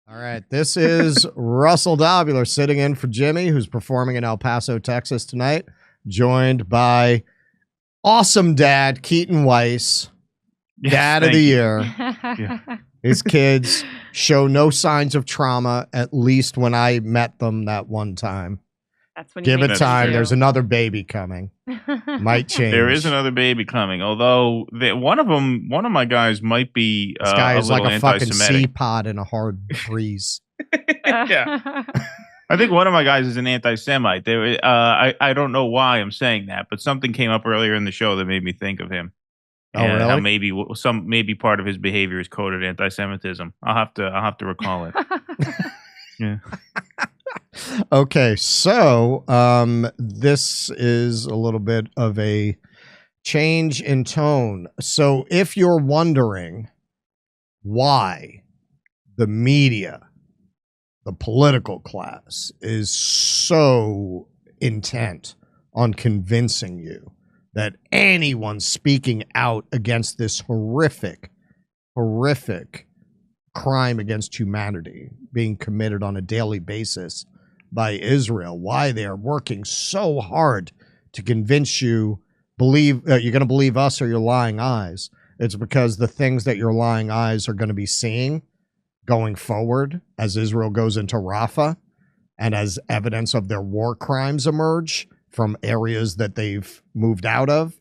All right, this is Russell Dobular sitting in for Jimmy, who's performing in El Paso, Texas tonight, joined by awesome dad, Keaton Weiss, dad of the year. Yeah. His kids show no signs of trauma, at least when I met them that one time. That's when Give you it make time. it There's another baby coming. Might change. There is another baby coming, although one of my guys might be This guy is like a fucking anti-Semitic. sea pod in a hard breeze. Yeah. I think one of my guys is an anti-Semite. I don't know why I'm saying that, but something came up earlier in the show that made me think of him. Oh, And really? how maybe part of his behavior is coded anti-Semitism. I'll have to recall it. Yeah. Okay, so this is a little bit of a change in tone. So if you're wondering why the media, the political class, is so intent on convincing you that anyone speaking out against this horrific crime against humanity being committed on a daily basis by Israel, why they are working so hard to convince you you're going to believe us or your lying eyes. It's because the things that your lying eyes are going to be seeing going forward as Israel goes into Rafah and as evidence of their war crimes emerge from areas that they've moved out of,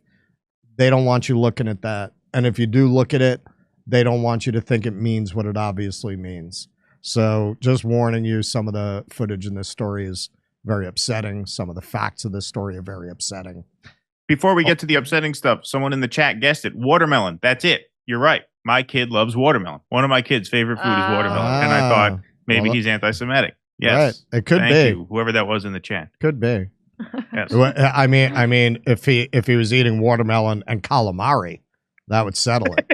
they don't want you looking at that. And if you do look at it, they don't want you to think it means what it obviously means. So just warning you, some of the footage in this story is very upsetting. Some of the facts of this story are very upsetting. Before we get to the upsetting stuff, someone in the chat guessed it. Watermelon. That's it. You're right. My kid loves watermelon. One of my kids' favorite food is watermelon. And I thought maybe he's anti-Semitic. Yes. Right. It could Thank be. you, whoever that was in the chat. Could be. Yes. I mean, if he was eating watermelon and calamari, that would settle it.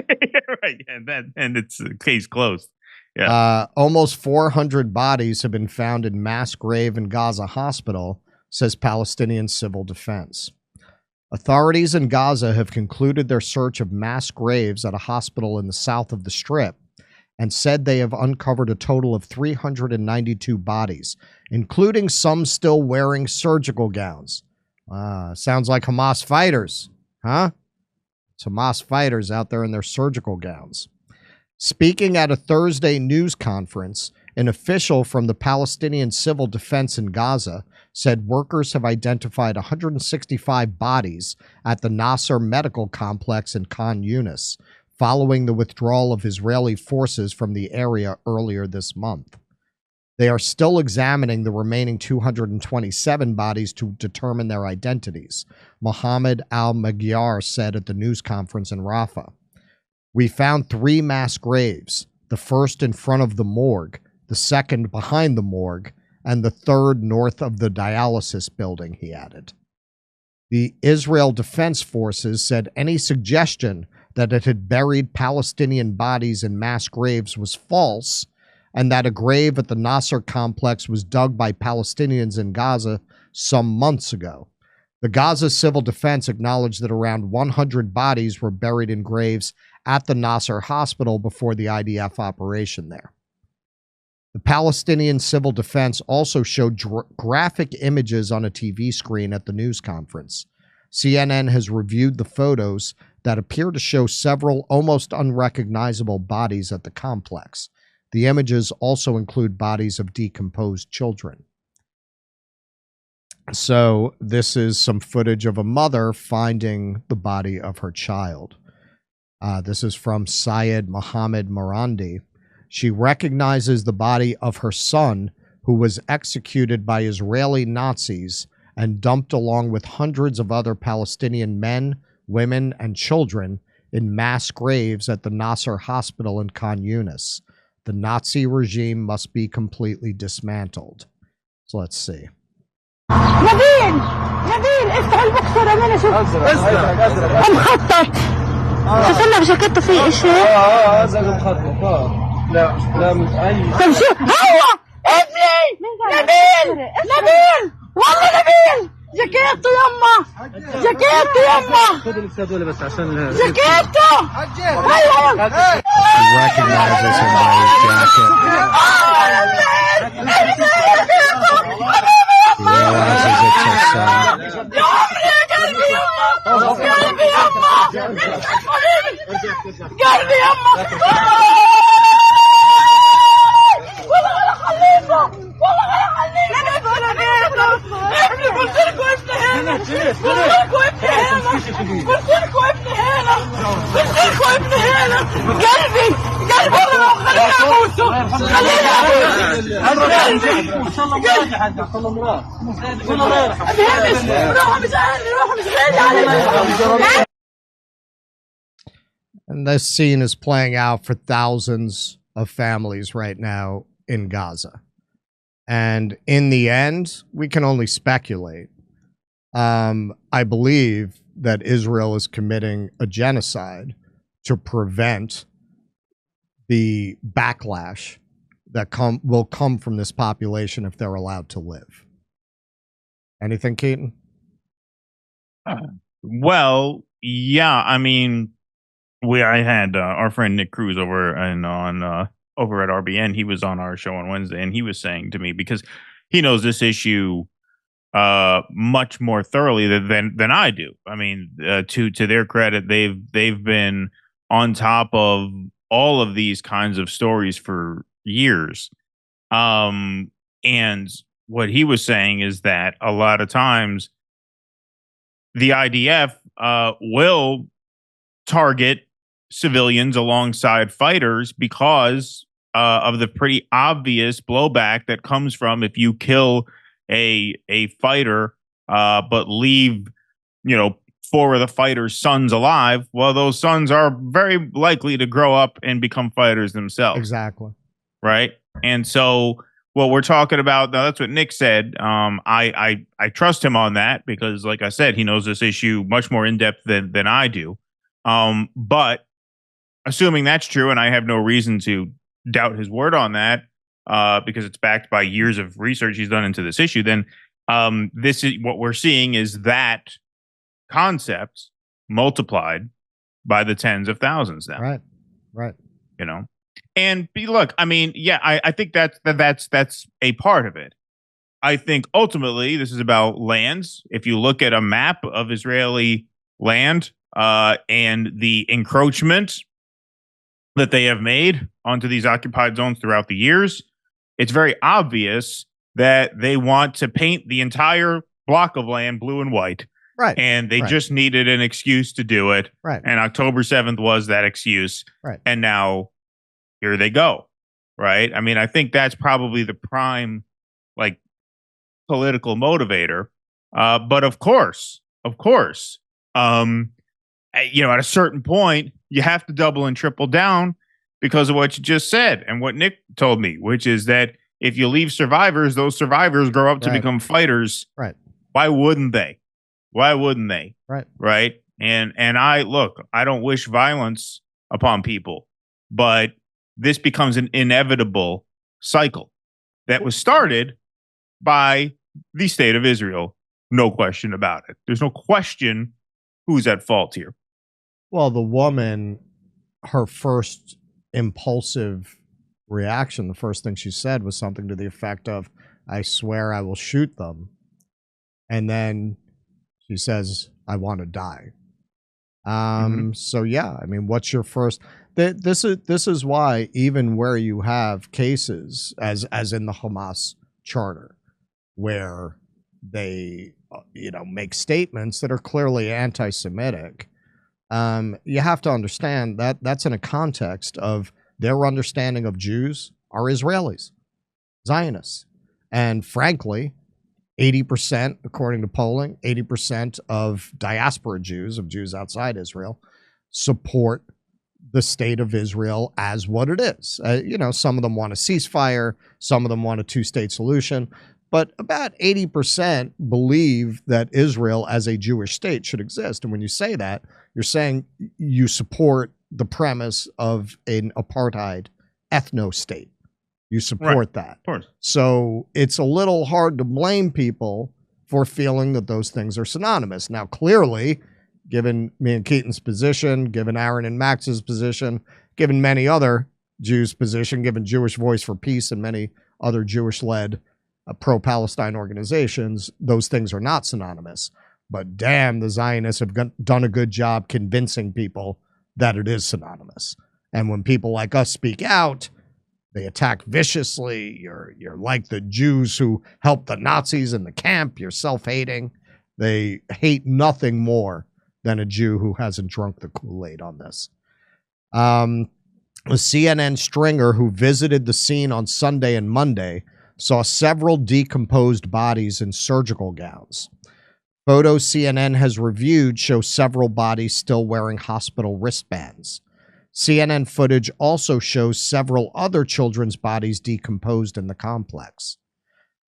Right. And it's case closed. Yeah. Almost 400 bodies have been found in mass grave in Gaza hospital, says Palestinian Civil Defense. Authorities in Gaza have concluded their search of mass graves at a hospital in the south of the Strip and said they have uncovered a total of 392 bodies, including some still wearing surgical gowns. Sounds like Hamas fighters, huh? It's Hamas fighters out there in their surgical gowns. Speaking at a Thursday news conference, an official from the Palestinian Civil Defense in Gaza said workers have identified 165 bodies at the Nasser medical complex in Khan Yunis, following the withdrawal of Israeli forces from the area earlier this month. They are still examining the remaining 227 bodies to determine their identities, Mohammed al-Magyar said at the news conference in Rafah. We found 3 mass graves, the first in front of the morgue, the second behind the morgue, and the third north of the dialysis building, he added. The Israel Defense Forces said any suggestion that it had buried Palestinian bodies in mass graves was false, and that a grave at the Nasser complex was dug by Palestinians in Gaza some months ago. The Gaza Civil Defense acknowledged that around 100 bodies were buried in graves at the Nasser hospital before the IDF operation there. The Palestinian Civil Defense also showed graphic images on a TV screen at the news conference. CNN has reviewed the photos that appear to show several almost unrecognizable bodies at the complex. The images also include bodies of decomposed children. So this is some footage of a mother finding the body of her child. This is from Syed Mohammed Marandi. She recognizes the body of her son, who was executed by Israeli Nazis and dumped along with hundreds of other Palestinian men, women, and children in mass graves at the Nasser hospital in Khan Yunis. The Nazi regime must be completely dismantled. So let's see. نبيل افتح البوكسر انا شوف مخطط شوف لنا بجاكيته فيه اشي هذا مخطط لا مش اي طيب شو هو ابني نبيل والله نبيل جاكيته يما خذ الكادولة بس عشان جاكيته He recognizes him by his jacket. And this scene is playing out for thousands of families right now in Gaza. And in the end, we can only speculate. I believe that Israel is committing a genocide to prevent the backlash that will come from this population if they're allowed to live. Anything, Keaton? Well, yeah. I mean, I had our friend Nick Cruz over over at RBN. He was on our show on Wednesday, and he was saying to me, because he knows this issue much more thoroughly than I do. I mean, to their credit, they've been on top of all of these kinds of stories for years. And what he was saying is that a lot of times the IDF will target civilians alongside fighters because of the pretty obvious blowback that comes from if you kill a fighter but leave, 4 of the fighters' sons alive. Well, those sons are very likely to grow up and become fighters themselves. Exactly. Right. And so what we're talking about now, that's what Nick said. I trust him on that because, like I said, he knows this issue much more in depth than I do. But assuming that's true, and I have no reason to doubt his word on that, because it's backed by years of research he's done into this issue, then this is what we're seeing is that concept multiplied by the tens of thousands now. Right. And look, I mean, yeah, I think that's a part of it. I think ultimately this is about lands. If you look at a map of Israeli land and the encroachment that they have made onto these occupied zones throughout the years, it's very obvious that they want to paint the entire block of land blue and white. Right. And they just needed an excuse to do it. Right. And October 7th was that excuse. Right. And now here they go. Right. I mean, I think that's probably the prime, political motivator. But of course, at a certain point, you have to double and triple down because of what you just said and what Nick told me, which is that if you leave survivors, those survivors grow up to become fighters. Right. Why wouldn't they? Right. Right. And I don't wish violence upon people, but this becomes an inevitable cycle that was started by the state of Israel. No question about it. There's no question who's at fault here. Well, the woman, her first impulsive reaction, the first thing she said was something to the effect of, "I swear I will shoot them." And then she says, "I want to die." So yeah, I mean, what's your first? This is why even where you have cases as in the Hamas charter, where they make statements that are clearly anti-Semitic, you have to understand that that's in a context of their understanding of Jews are Israelis, Zionists, and frankly, 80%, according to polling, 80% of diaspora Jews, of Jews outside Israel, support the state of Israel as what it is. Some of them want a ceasefire, some of them want a two-state solution, but about 80% believe that Israel as a Jewish state should exist. And when you say that, you're saying you support the premise of an apartheid ethno-state. You support that. Of course. So it's a little hard to blame people for feeling that those things are synonymous. Now, clearly, given me and Keaton's position, given Aaron and Max's position, given many other Jews' position, given Jewish Voice for Peace and many other Jewish-led pro-Palestine organizations, those things are not synonymous. But damn, the Zionists have done a good job convincing people that it is synonymous. And when people like us speak out, they attack viciously. You're like the Jews who helped the Nazis in the camp. You're self-hating. They hate nothing more than a Jew who hasn't drunk the Kool-Aid on this. A CNN stringer who visited the scene on Sunday and Monday saw several decomposed bodies in surgical gowns. Photos CNN has reviewed show several bodies still wearing hospital wristbands. CNN footage also shows several other children's bodies decomposed in the complex.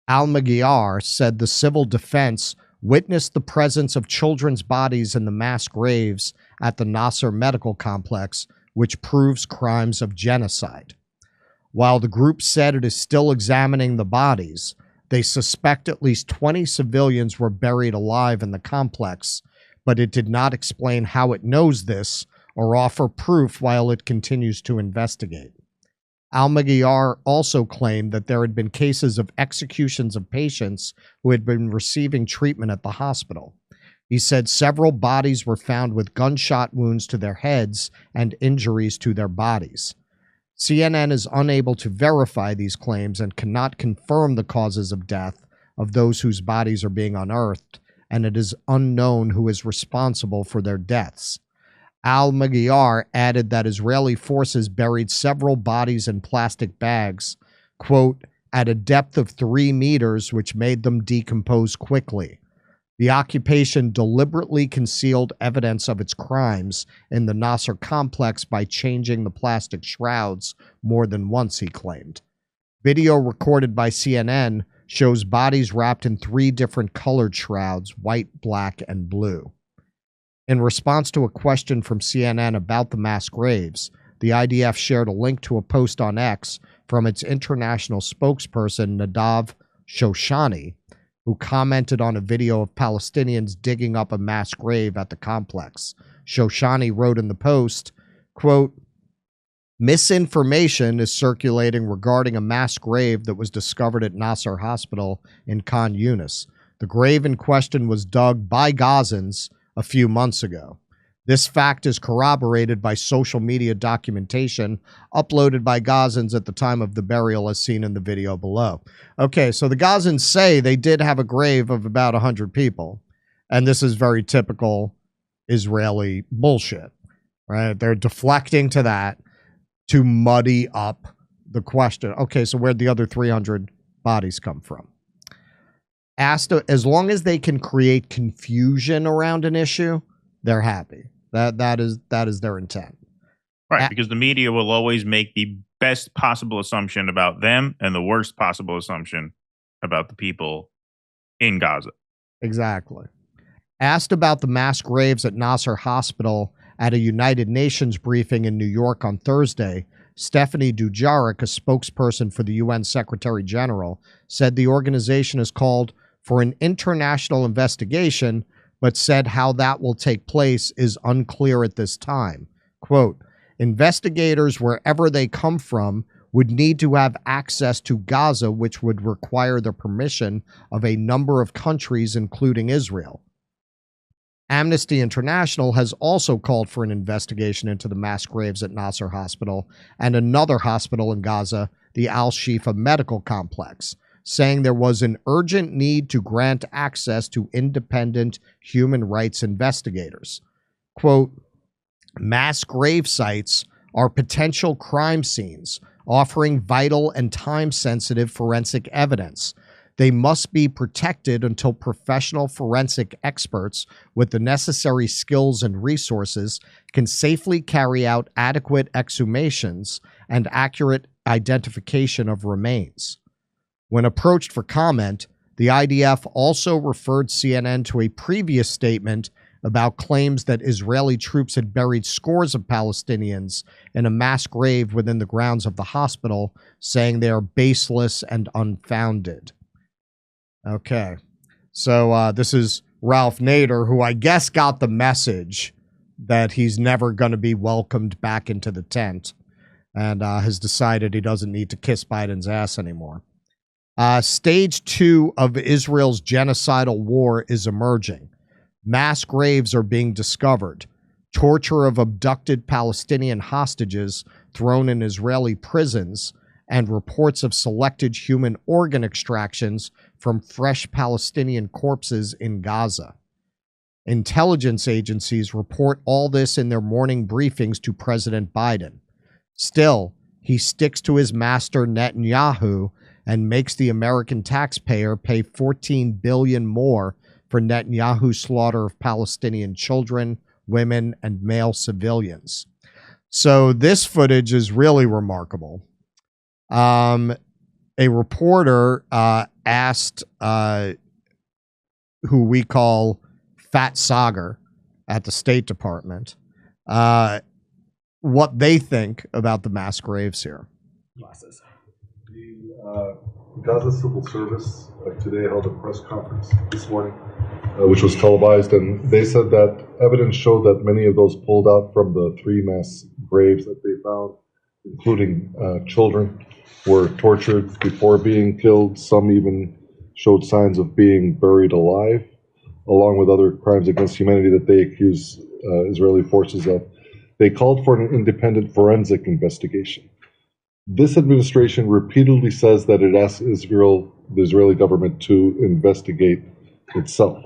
Al-Magyar said the civil defense witnessed the presence of children's bodies in the mass graves at the Nasser medical complex, which proves crimes of genocide. While the group said it is still examining the bodies, they suspect at least 20 civilians were buried alive in the complex, but it did not explain how it knows this or offer proof while it continues to investigate. Al-Magyar also claimed that there had been cases of executions of patients who had been receiving treatment at the hospital. He said several bodies were found with gunshot wounds to their heads and injuries to their bodies. CNN is unable to verify these claims and cannot confirm the causes of death of those whose bodies are being unearthed, and it is unknown who is responsible for their deaths. Al-Magyar added that Israeli forces buried several bodies in plastic bags, quote, at a depth of 3 meters, which made them decompose quickly. The occupation deliberately concealed evidence of its crimes in the Nasser complex by changing the plastic shrouds more than once, he claimed. Video recorded by CNN shows bodies wrapped in 3 different colored shrouds, white, black, and blue. In response to a question from CNN about the mass graves, the IDF shared a link to a post on X from its international spokesperson, Nadav Shoshani, who commented on a video of Palestinians digging up a mass grave at the complex. Shoshani wrote in the post, quote, misinformation is circulating regarding a mass grave that was discovered at Nasser Hospital in Khan Yunis. The grave in question was dug by Gazans a few months ago. This fact is corroborated by social media documentation uploaded by Gazans at the time of the burial, as seen in the video below. Okay, so the Gazans say they did have a grave of about 100 people, and this is very typical Israeli bullshit, right? They're deflecting to that to muddy up the question. Okay, so where'd the other 300 bodies come from? Asked, as long as they can create confusion around an issue, they're happy. That is their intent. Right, because the media will always make the best possible assumption about them and the worst possible assumption about the people in Gaza. Exactly. Asked about the mass graves at Nasser Hospital at a United Nations briefing in New York on Thursday, Stephanie Dujarric, a spokesperson for the UN Secretary General, said the organization is called for an international investigation, but said how that will take place is unclear at this time. Quote, investigators, wherever they come from, would need to have access to Gaza, which would require the permission of a number of countries, including Israel. Amnesty International has also called for an investigation into the mass graves at Nasser Hospital and another hospital in Gaza, the Al-Shifa Medical Complex, saying there was an urgent need to grant access to independent human rights investigators. Quote, mass grave sites are potential crime scenes, offering vital and time-sensitive forensic evidence. They must be protected until professional forensic experts with the necessary skills and resources can safely carry out adequate exhumations and accurate identification of remains. When approached for comment, the IDF also referred CNN to a previous statement about claims that Israeli troops had buried scores of Palestinians in a mass grave within the grounds of the hospital, saying they are baseless and unfounded. Okay, so this is Ralph Nader, who I guess got the message that he's never going to be welcomed back into the tent and has decided he doesn't need to kiss Biden's ass anymore. Stage 2 of Israel's genocidal war is emerging. Mass graves are being discovered. Torture of abducted Palestinian hostages thrown in Israeli prisons, and reports of selected human organ extractions from fresh Palestinian corpses in Gaza. Intelligence agencies report all this in their morning briefings to President Biden. Still, he sticks to his master Netanyahu and makes the American taxpayer pay $14 billion more for Netanyahu's slaughter of Palestinian children, women, and male civilians. So this footage is really remarkable. A reporter asked who we call Fat Sagar at the State Department what they think about the mass graves here. The Gaza Civil Service today held a press conference this morning, which was televised, and they said that evidence showed that many of those pulled out from the 3 mass graves that they found, including children, were tortured before being killed. Some even showed signs of being buried alive, along with other crimes against humanity that they accuse Israeli forces of. They called for an independent forensic investigation. This administration repeatedly says that it asks Israel, the Israeli government, to investigate itself.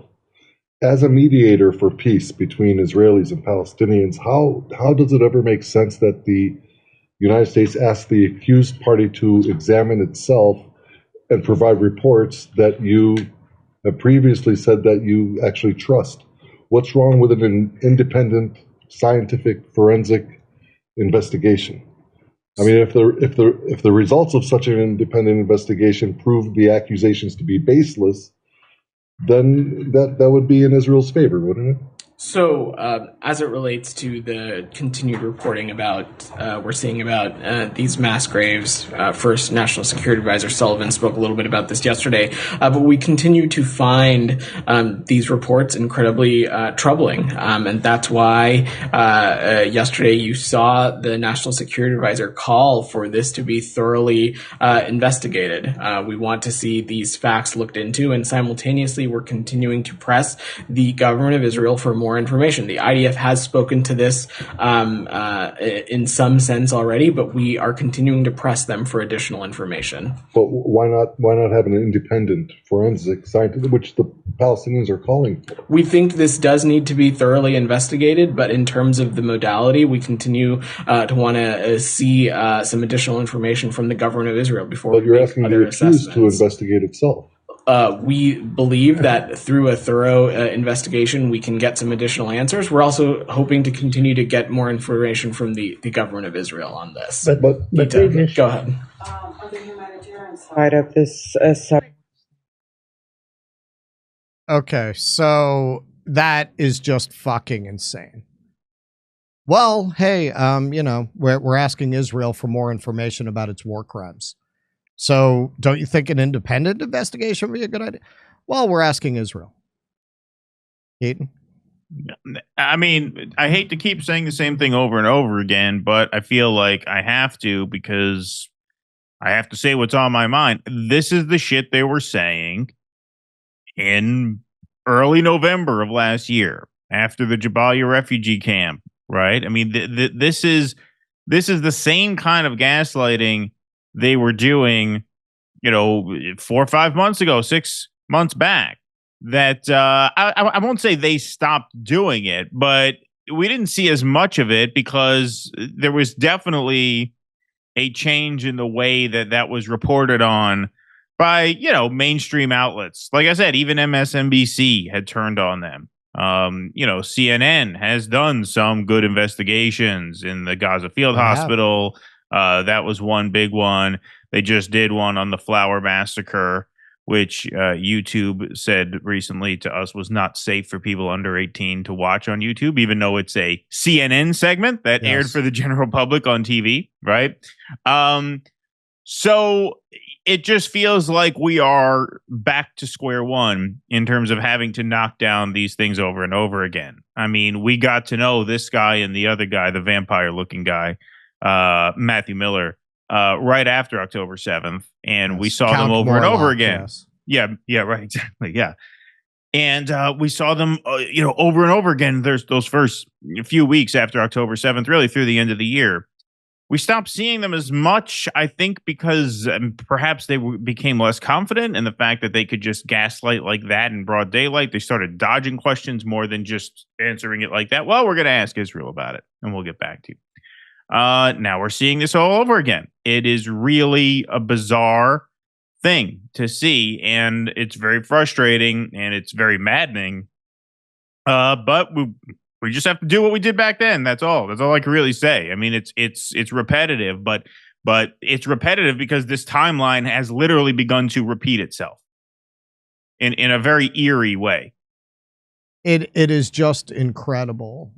As a mediator for peace between Israelis and Palestinians, how does it ever make sense that the United States asks the accused party to examine itself and provide reports that you have previously said that you actually trust? What's wrong with an independent scientific forensic investigation? I mean, if the results of such an independent investigation prove the accusations to be baseless, then that would be in Israel's favor, wouldn't it? So, as it relates to the continued reporting about, we're seeing about these mass graves, first National Security Advisor Sullivan spoke a little bit about this yesterday, but we continue to find these reports incredibly troubling, and that's why yesterday you saw the National Security Advisor call for this to be thoroughly investigated. We want to see these facts looked into, and simultaneously we're continuing to press the government of Israel for more information. The IDF has spoken to this in some sense already, but we are continuing to press them for additional information. But why not have an independent forensic scientist, which the Palestinians are calling for? We think this does need to be thoroughly investigated, but in terms of the modality, we continue to want to see some additional information from the government of Israel before we make other assessments. But you're asking the accused to investigate itself. We believe that through a thorough investigation, we can get some additional answers. We're also hoping to continue to get more information from the government of Israel on this. But go ahead. On the humanitarian side of this Okay, so that is just fucking insane. Well, hey, we're asking Israel for more information about its war crimes. So don't you think an independent investigation would be a good idea? Well, we're asking Israel. Keaton? I mean, I hate to keep saying the same thing over and over again, but I feel like I have to because I have to say what's on my mind. This is the shit they were saying in early November of last year after the Jabalia refugee camp, right? I mean, this is the same kind of gaslighting they were doing, 4 or 5 months ago, 6 months back. That I won't say they stopped doing it, but we didn't see as much of it because there was definitely a change in the way that was reported on by, mainstream outlets. Like I said, even MSNBC had turned on them. CNN has done some good investigations in the Gaza Field Hospital. That was one big one. They just did one on the Flower Massacre, which YouTube said recently to us was not safe for people under 18 to watch on YouTube, even though it's a CNN segment that aired for the general public on TV, right? So it just feels like we are back to square one in terms of having to knock down these things over and over again. I mean, we got to know this guy and the other guy, the vampire-looking guy, Matthew Miller, right after October 7th, and we saw them over and over again. Yeah, right, exactly, yeah. And we saw them, over and over again. There's those first few weeks after October 7th, really through the end of the year. We stopped seeing them as much, I think, because perhaps they became less confident in the fact that they could just gaslight like that in broad daylight. They started dodging questions more than just answering it like that. Well, we're going to ask Israel about it, and we'll get back to you. Now we're seeing this all over again. It is really a bizarre thing to see, and it's very frustrating and it's very maddening. But we just have to do what we did back then. That's all. That's all I can really say. I mean, it's repetitive, but it's repetitive because this timeline has literally begun to repeat itself in a very eerie way. It is just incredible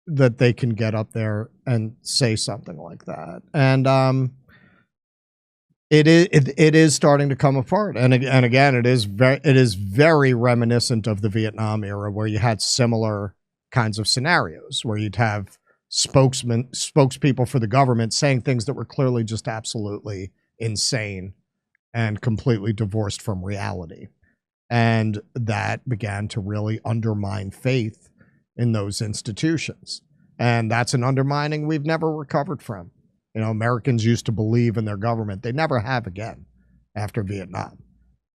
that they can get up there and say something like that. And it is starting to come apart. And again, it is very reminiscent of the Vietnam era, where you had similar kinds of scenarios where you'd have spokespeople for the government saying things that were clearly just absolutely insane and completely divorced from reality. And that began to really undermine faith in those institutions. And that's an undermining we've never recovered from. You know, Americans used to believe in their government. They never have again after Vietnam.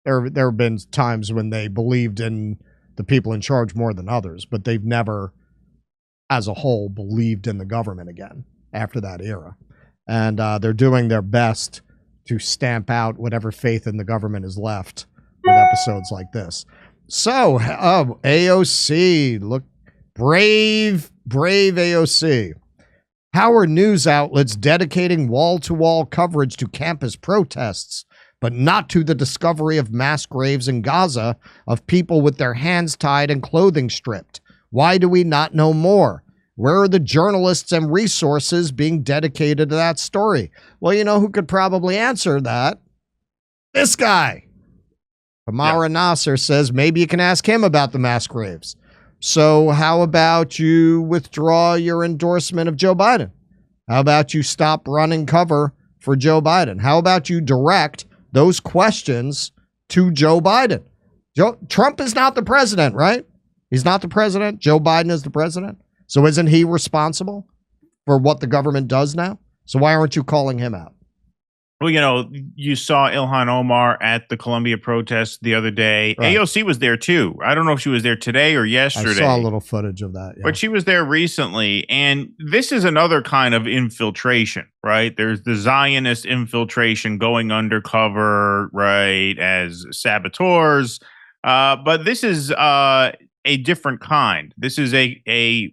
There have been times when they believed in the people in charge more than others, but they've never, as a whole, believed in the government again after that era. And they're doing their best to stamp out whatever faith in the government is left with episodes like this. So, AOC, look, brave AOC. How are news outlets dedicating wall-to-wall coverage to campus protests, but not to the discovery of mass graves in Gaza of people with their hands tied and clothing stripped? Why do we not know more? Where are the journalists and resources being dedicated to that story? Well, you know who could probably answer that? This guy. Amara Nasser says maybe you can ask him about the mass graves. So how about you withdraw your endorsement of Joe Biden? How about you stop running cover for Joe Biden? How about you direct those questions to Joe Biden? Trump is not the president, right? He's not the president. Joe Biden is the president. So isn't he responsible for what the government does now? So why aren't you calling him out? Well, you know, you saw Ilhan Omar at the Columbia protest the other day. Right. AOC was there too. I don't know if she was there today or yesterday. I saw a little footage of that. Yeah. But she was there recently. And this is another kind of infiltration, right? There's the Zionist infiltration going undercover, right, as saboteurs. But this is a different kind. This is a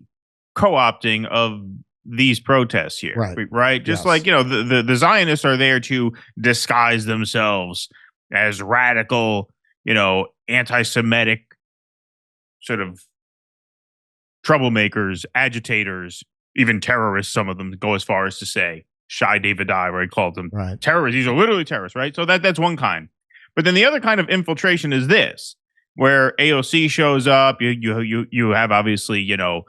co-opting of these protests here, right? Just like, you know, the Zionists are there to disguise themselves as radical, you know, anti-Semitic sort of troublemakers, agitators, even terrorists. Some of them go as far as to say, Shai David I, where he called them terrorists. These are literally terrorists, right? So that's one kind. But then the other kind of infiltration is this, where AOC shows up. You have obviously, you know,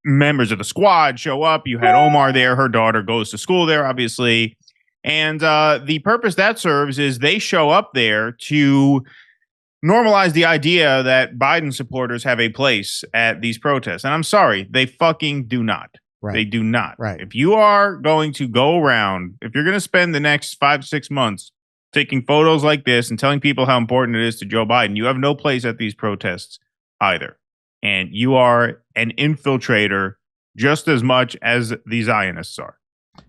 members of the squad show up. You had Omar there. Her daughter goes to school there, obviously. And the purpose that serves is they show up there to normalize the idea that Biden supporters have a place at these protests. And I'm sorry, they fucking do not. They do not. If you are going to go around, if you're going to spend the next 5-6 months taking photos like this and telling people how important it is to Joe Biden, you have no place at these protests either. And you are an infiltrator just as much as the Zionists are.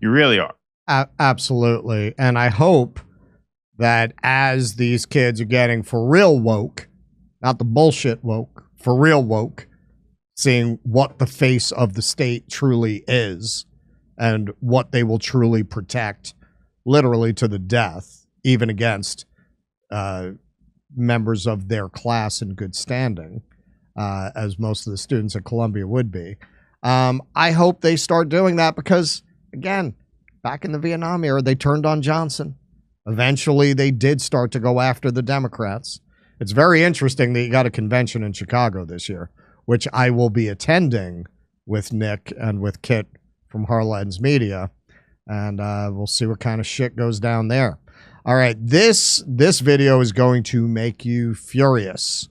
You really are. Absolutely. And I hope that as these kids are getting for real woke, not the bullshit woke, for real woke, seeing what the face of the state truly is and what they will truly protect, literally to the death, even against members of their class in good standing. As most of the students at Columbia would be. I hope they start doing that because, again, back in the Vietnam era, they turned on Johnson. Eventually, they did start to go after the Democrats. It's very interesting that you got a convention in Chicago this year, which I will be attending with Nick and with Kit from Harlan's Media, and we'll see what kind of shit goes down there. All right, this video is going to make you furious.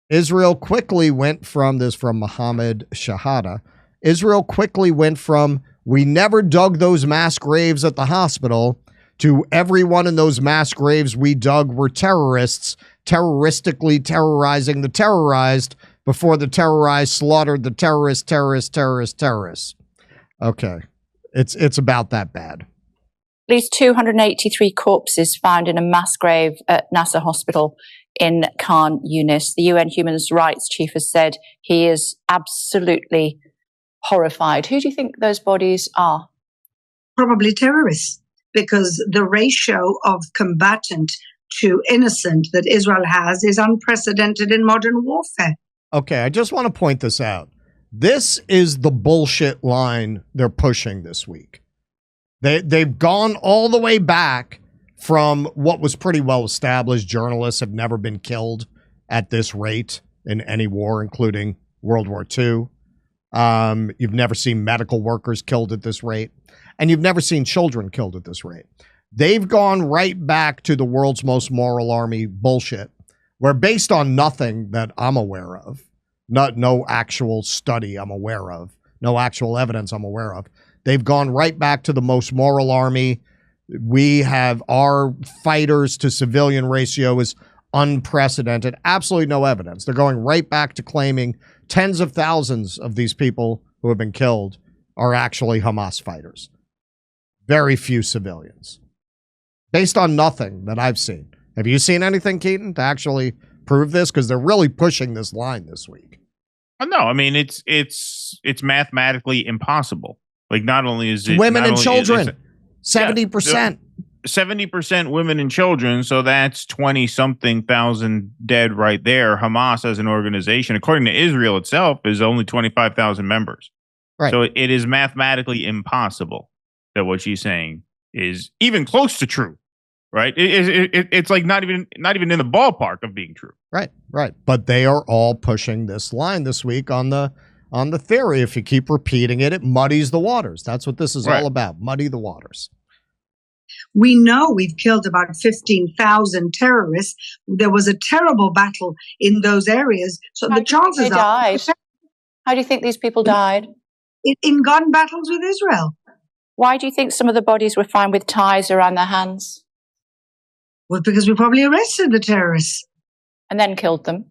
Israel quickly went from this, from Mohammed Shahada. Israel quickly went from, we never dug those mass graves at the hospital, to everyone in those mass graves we dug were terrorists, terroristically terrorizing the terrorized before the terrorized slaughtered the terrorists. Okay. It's about that bad. At least 283 corpses found in a mass grave at Nasser hospital in Khan Yunis. The UN Human Rights Chief has said he is absolutely horrified. Who do you think those bodies are? Probably terrorists, because the ratio of combatant to innocent that Israel has is unprecedented in modern warfare. Okay, I just want to point this out. This is the bullshit line they're pushing this week. They've gone all the way back from what was pretty well established. Journalists have never been killed at this rate in any war, including World War II. You've never seen medical workers killed at this rate, and you've never seen children killed at this rate. They've gone right back to the world's most moral army bullshit, where based on nothing that I'm aware of, no actual study I'm aware of, no actual evidence I'm aware of, they've gone right back to the most moral army. We have our fighters to civilian ratio is unprecedented. Absolutely no evidence. They're going right back to claiming tens of thousands of these people who have been killed are actually Hamas fighters. Very few civilians. Based on nothing that I've seen. Have you seen anything, Keaton, to actually prove this? Because they're really pushing this line this week. No, I mean, it's mathematically impossible. Like, not only is it women and children, 70%. 70% women and children, so that's 20-something thousand dead right there. Hamas as an organization, according to Israel itself, is only 25,000 members. Right. So it is mathematically impossible that what she's saying is even close to true. Right? It's like not even in the ballpark of being true. Right. But they are all pushing this line this week on the theory. If you keep repeating it, it muddies the waters. That's what this is all about. Muddy the waters. We know we've killed about 15,000 terrorists. There was a terrible battle in those areas. So the chances are... How do you think these people died? In gun battles with Israel. Why do you think some of the bodies were found with ties around their hands? Well, because we probably arrested the terrorists. And then killed them.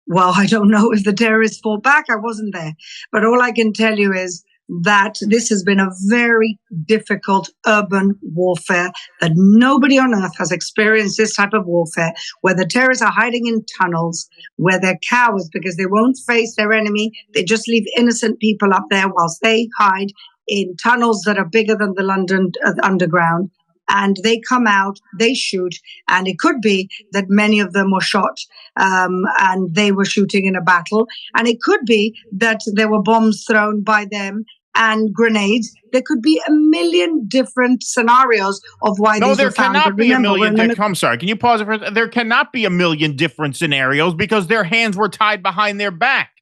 Well, I don't know if the terrorists fought back. I wasn't there. But all I can tell you is that this has been a very difficult urban warfare, that nobody on earth has experienced this type of warfare, where the terrorists are hiding in tunnels, where they're cowards because they won't face their enemy. They just leave innocent people up there whilst they hide in tunnels that are bigger than the London Underground. And they come out, they shoot, and it could be that many of them were shot and they were shooting in a battle. And it could be that there were bombs thrown by them and grenades. There could be a million different scenarios of why these were found. No, there cannot be a million. I'm sorry, can you pause it for a second? There cannot be a million different scenarios because their hands were tied behind their back.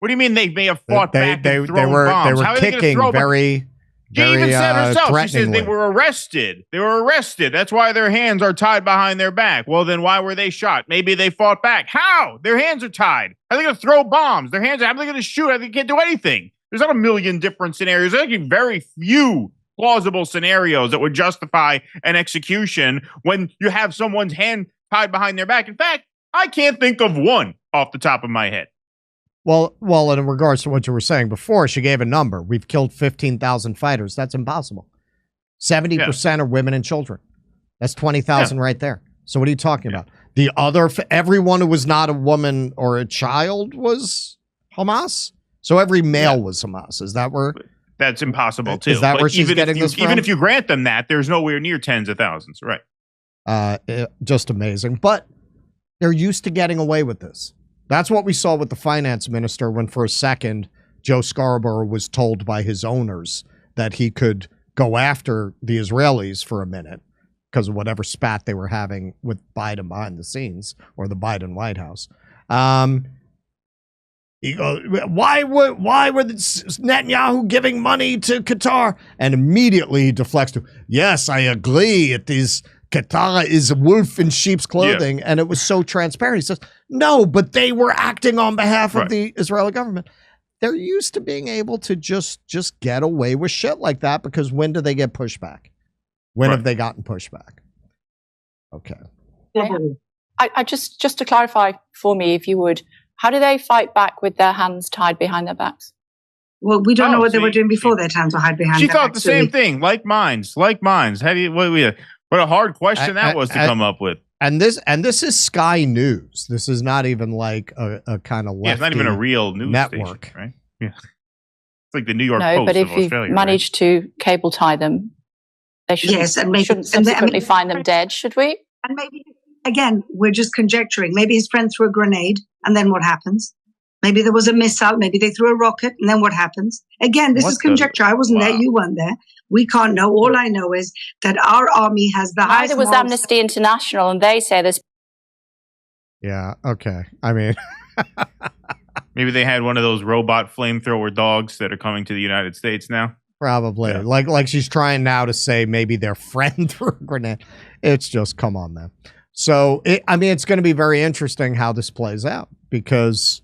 What do you mean they may have fought back and thrown bombs? They were kicking very... She even said herself, she says they were arrested. They were arrested. That's why their hands are tied behind their back. Well, then why were they shot? Maybe they fought back. How? Their hands are tied. How are they going to throw bombs? Their hands, how are they going to shoot? They can't do anything. There's not a million different scenarios. There's actually very few plausible scenarios that would justify an execution when you have someone's hand tied behind their back. In fact, I can't think of one off the top of my head. Well, in regards to what you were saying before, she gave a number. We've killed 15,000 fighters. That's impossible. 70% are women and children. That's 20,000 right there. So what are you talking about? The other, everyone who was not a woman or a child was Hamas? So every male was Hamas. Is that where? That's impossible too. Is that where she's getting this from? Even if you grant them that, there's nowhere near tens of thousands, right? Just amazing. But they're used to getting away with this. That's what we saw with the finance minister when for a second Joe Scarborough was told by his owners that he could go after the Israelis for a minute because of whatever spat they were having with Biden behind the scenes or the Biden White House. He goes, why were Netanyahu giving money to Qatar? And immediately he deflects to, yes, I agree. It is Qatar is a wolf in sheep's clothing. And it was so transparent. He says, no, but they were acting on behalf of the Israeli government. They're used to being able to just get away with shit like that because when do they get pushback? When have they gotten pushback? Okay. I just to clarify for me, if you would, how do they fight back with their hands tied behind their backs? Well, we don't know what they were see, doing before their time to hide behind. She their thought backs, the do we? same thing. Like minds. How do you? What a hard question that was to come up with. And this is Sky News. This is not even like a kind of lefty it's not even a real news network, station, right? Yeah, it's like the New York No, Post but of if you Australia. manage to cable tie them, they shouldn't, Yes, and maybe- shouldn't and they- subsequently find them dead, should we? And maybe, again, we're just conjecturing. Maybe his friend threw a grenade, and then what happens? Maybe there was a missile. Maybe they threw a rocket, and then what happens? Again, this is conjecture. I wasn't there. You weren't there. We can't know. All I know is that our army has the highest. Neither was moral Amnesty International, and they say there's. Yeah. Okay. I mean, Maybe they had one of those robot flamethrower dogs that are coming to the United States now. probably like she's trying now to say maybe their friend threw a grenade. It's just come on, man. So it's going to be very interesting how this plays out, because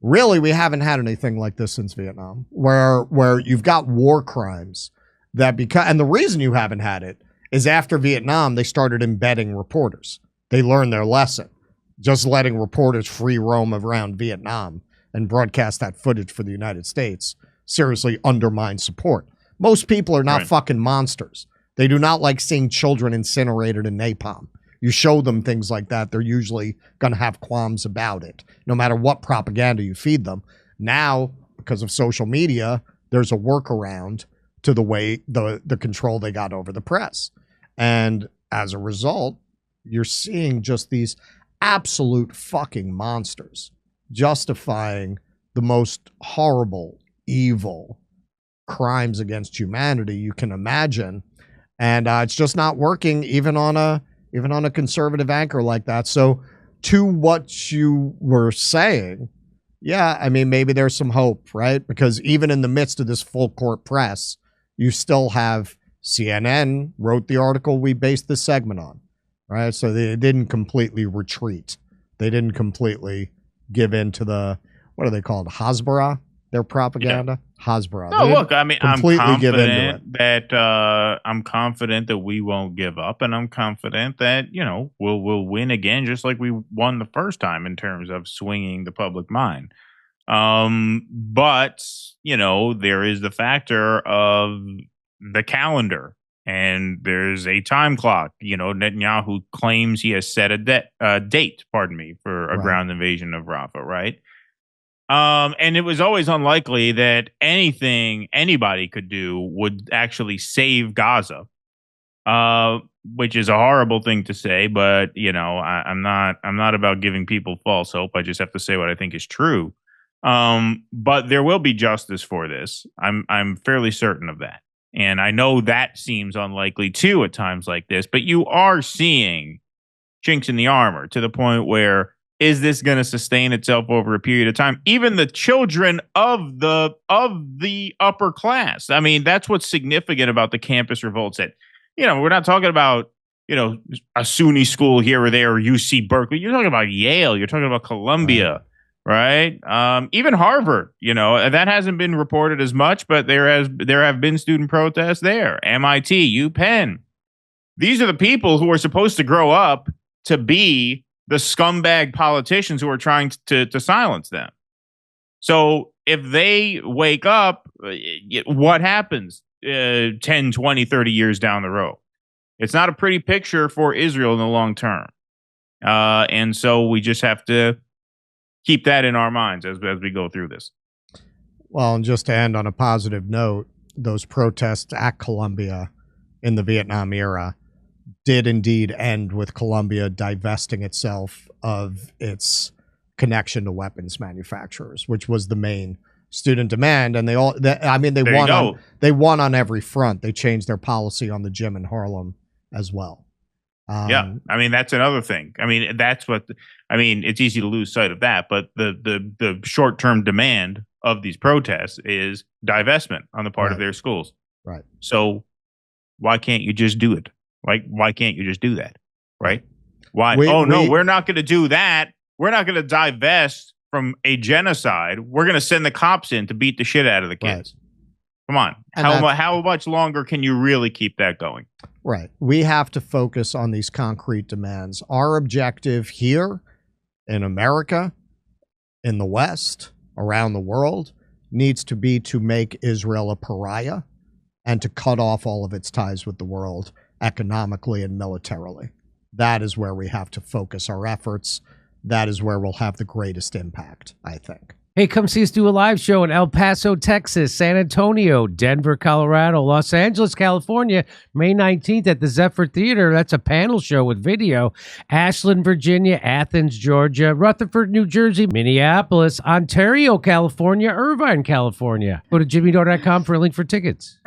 really we haven't had anything like this since Vietnam, where you've got war crimes that and the reason you haven't had it is after Vietnam they started embedding reporters. They learned their lesson. Just letting reporters free roam around Vietnam and broadcast that footage for the United States seriously undermines support. Most people are not fucking monsters. They do not like seeing children incinerated in napalm. You show them things like that, they're usually going to have qualms about it, no matter what propaganda you feed them. Now, because of social media, there's a workaround to the way the control they got over the press. And as a result, you're seeing just these absolute fucking monsters justifying the most horrible, evil crimes against humanity you can imagine. And it's just not working even on a conservative anchor like that. So to what you were saying, yeah, I mean, maybe there's some hope, right? Because even in the midst of this full court press, you still have CNN wrote the article we based this segment on, right? So they didn't completely retreat. They didn't completely give in to the, what are they called? Hasbara, their propaganda? Yeah. Hasbara. No, look, I mean, I'm confident that we won't give up, and I'm confident that, we'll win again, just like we won the first time in terms of swinging the public mind. But, there is the factor of the calendar, and there's a time clock. Netanyahu claims he has set a date, for a ground invasion of Rafah, right? And it was always unlikely that anything anybody could do would actually save Gaza, which is a horrible thing to say. But I'm not about giving people false hope. I just have to say what I think is true. But there will be justice for this. I'm fairly certain of that, and I know that seems unlikely too at times like this. But you are seeing chinks in the armor to the point where, is this going to sustain itself over a period of time? Even the children of the upper class. I mean, that's what's significant about the campus revolts. That, we're not talking about, a SUNY school here or there, or UC Berkeley. You're talking about Yale. You're talking about Columbia, right? Even Harvard. That hasn't been reported as much, but there have been student protests there. MIT, UPenn. These are the people who are supposed to grow up to be the scumbag politicians who are trying to silence them. So if they wake up, what happens 10, 20, 30 years down the road? It's not a pretty picture for Israel in the long term. And so we just have to keep that in our minds as we go through this. Well, and just to end on a positive note, those protests at Columbia in the Vietnam era did indeed end with Columbia divesting itself of its connection to weapons manufacturers, which was the main student demand. And they won on every front. They changed their policy on the gym in Harlem as well. Yeah, I mean, that's another thing. I mean, it's easy to lose sight of that, but the short-term demand of these protests is divestment on the part of their schools. Right. So why can't you just do it? Why can't you just do that? Right? Why? We're not going to do that. We're not going to divest from a genocide. We're going to send the cops in to beat the shit out of the kids. Right. Come on. How much longer can you really keep that going? Right. We have to focus on these concrete demands. Our objective here in America, in the West, around the world, needs to be to make Israel a pariah and to cut off all of its ties with the world economically and militarily. That is where we have to focus our efforts. That is where we'll have the greatest impact, I think. Hey, come see us do a live show in El Paso, Texas, San Antonio, Denver, Colorado, Los Angeles, California, May 19th at the Zephyr Theater. That's a panel show with video. Ashland, Virginia, Athens, Georgia, Rutherford, New Jersey, Minneapolis, Ontario, California, Irvine, California. Go to jimmydore.com for a link for tickets.